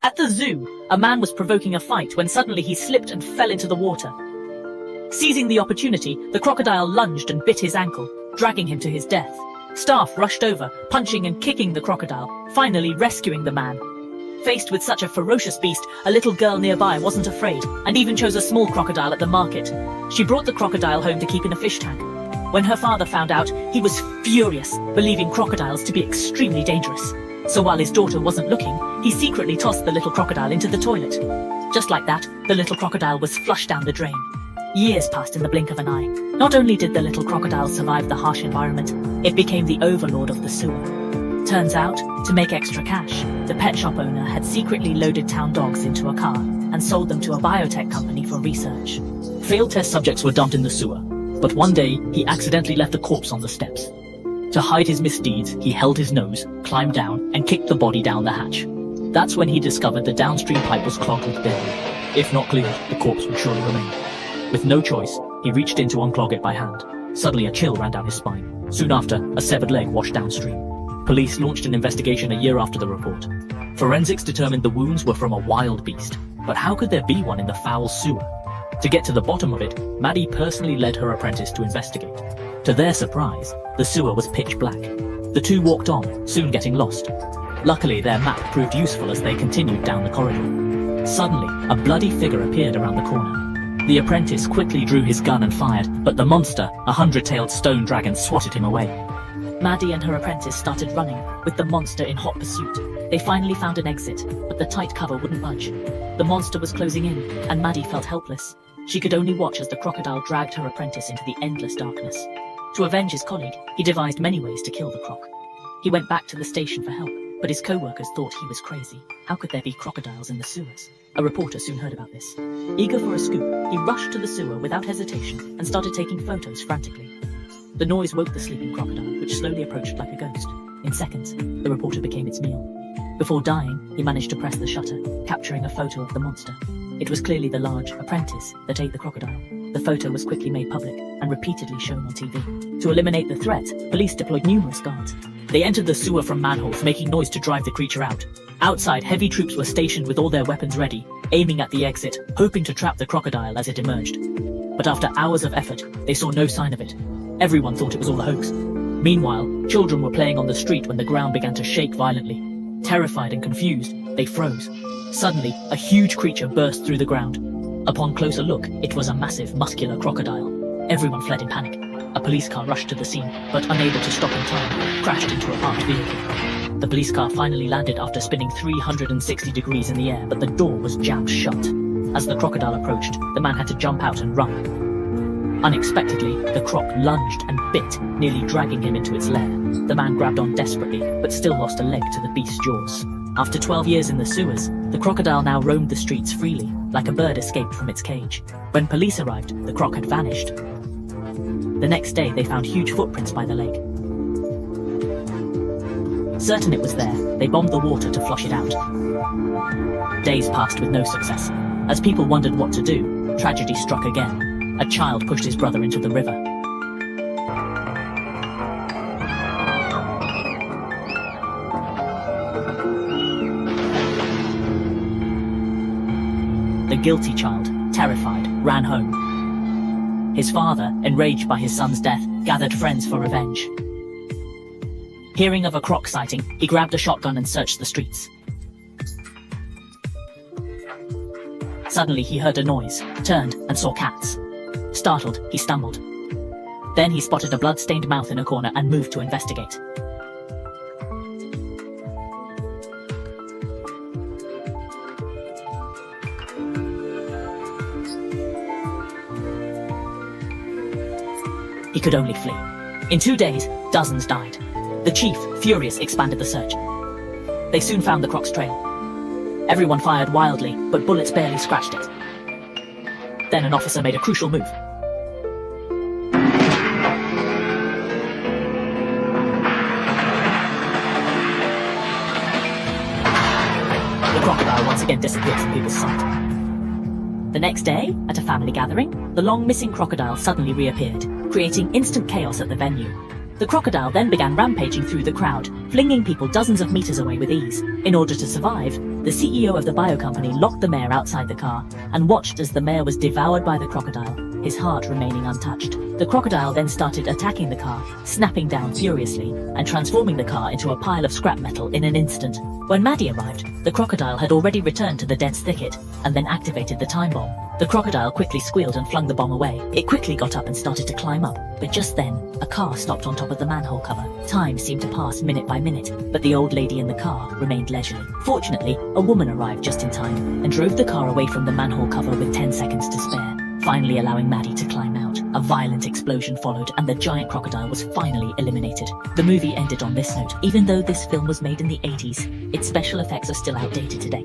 At the zoo, a man was provoking a fight when suddenly he slipped and fell into the water. Seizing the opportunity, the crocodile lunged and bit his ankle, dragging him to his death. Staff rushed over, punching and kicking the crocodile, finally rescuing the man. Faced with such a ferocious beast, a little girl nearby wasn't afraid, and even chose a small crocodile at the market. She brought the crocodile home to keep in a fish tank. When her father found out, he was furious, believing crocodiles to be extremely dangerous. So while his daughter wasn't looking, he secretly tossed the little crocodile into the toilet. Just like that, the little crocodile was flushed down the drain. Years passed in the blink of an eye. Not only did the little crocodile survive the harsh environment, it became the overlord of the sewer. Turns out, to make extra cash, the pet shop owner had secretly loaded town dogs into a car and sold them to a biotech company for research. Failed test subjects were dumped in the sewer, but one day he accidentally left a corpse on the steps. To hide his misdeeds, he held his nose, climbed down, and kicked the body down the hatch. That's when he discovered the downstream pipe was clogged with debris. If not cleared, the corpse would surely remain. With no choice, he reached in to unclog it by hand. Suddenly a chill ran down his spine. Soon after, a severed leg washed downstream. Police launched an investigation a year after the report. Forensics determined the wounds were from a wild beast, but how could there be one in the foul sewer? To get to the bottom of it, Maddie personally led her apprentice to investigate. To their surprise, the sewer was pitch black. The two walked on, soon getting lost. Luckily, their map proved useful as they continued down the corridor. Suddenly, a bloody figure appeared around the corner. The apprentice quickly drew his gun and fired, but the monster, a 100-tailed stone dragon, swatted him away. Maddie and her apprentice started running, with the monster in hot pursuit. They finally found an exit, but the tight cover wouldn't budge. The monster was closing in, and Maddie felt helpless. She could only watch as the crocodile dragged her apprentice into the endless darkness. To avenge his colleague, he devised many ways to kill the croc. He went back to the station for help, but his co-workers thought he was crazy. How could there be crocodiles in the sewers? A reporter soon heard about this. Eager for a scoop, he rushed to the sewer without hesitation and started taking photos frantically. The noise woke the sleeping crocodile, which slowly approached like a ghost. In seconds, the reporter became its meal. Before dying, he managed to press the shutter, capturing a photo of the monster. It was clearly the large apprentice that ate the crocodile. The photo was quickly made public and repeatedly shown on TV. To eliminate the threat, police deployed numerous guards. They entered the sewer from manholes, making noise to drive the creature out. Outside, heavy troops were stationed with all their weapons ready, aiming at the exit, hoping to trap the crocodile as it emerged. But after hours of effort, they saw no sign of it. Everyone thought it was all a hoax. Meanwhile, children were playing on the street when the ground began to shake violently. Terrified and confused, they froze. Suddenly, a huge creature burst through the ground. Upon closer look, it was a massive, muscular crocodile. Everyone fled in panic. A police car rushed to the scene, but unable to stop in time, crashed into a parked vehicle. The police car finally landed after spinning 360 degrees in the air, but the door was jammed shut. As the crocodile approached, the man had to jump out and run. Unexpectedly, the croc lunged and bit, nearly dragging him into its lair. The man grabbed on desperately, but still lost a leg to the beast's jaws. After 12 years in the sewers, the crocodile now roamed the streets freely, like a bird escaped from its cage. When police arrived, the croc had vanished. The next day, they found huge footprints by the lake. Certain it was there, they bombed the water to flush it out. Days passed with no success. As people wondered what to do, tragedy struck again. A child pushed his brother into the river. The guilty child, terrified, ran home. His father, enraged by his son's death, gathered friends for revenge. Hearing of a croc sighting, he grabbed a shotgun and searched the streets. Suddenly he heard a noise, turned, and saw cats. Startled, he stumbled. Then he spotted a blood-stained mouth in a corner and moved to investigate. He could only flee. In 2 days, dozens died. The chief, furious, expanded the search. They soon found the croc's trail. Everyone fired wildly, but bullets barely scratched it. Then an officer made a crucial move. The crocodile once again disappeared from people's sight. The next day, at a family gathering, the long-missing crocodile suddenly reappeared, creating instant chaos at the venue. The crocodile then began rampaging through the crowd, flinging people dozens of meters away with ease. In order to survive, The CEO of the bio company locked the mayor outside the car and watched as the mayor was devoured by the crocodile, his heart remaining untouched. The crocodile then started attacking the car, snapping down furiously and transforming the car into a pile of scrap metal in an instant. When Maddie arrived, the crocodile had already returned to the dense thicket and then activated the time bomb. The crocodile quickly squealed and flung the bomb away. It quickly got up and started to climb up, but just then, a car stopped on top of the manhole cover. Time seemed to pass minute by minute, but the old lady in the car remained leisurely. Fortunately, a woman arrived just in time and drove the car away from the manhole cover with 10 seconds to spare, finally allowing Maddie to climb out. A violent explosion followed and the giant crocodile was finally eliminated. The movie ended on this note. Even though this film was made in the 80s, its special effects are still outdated today.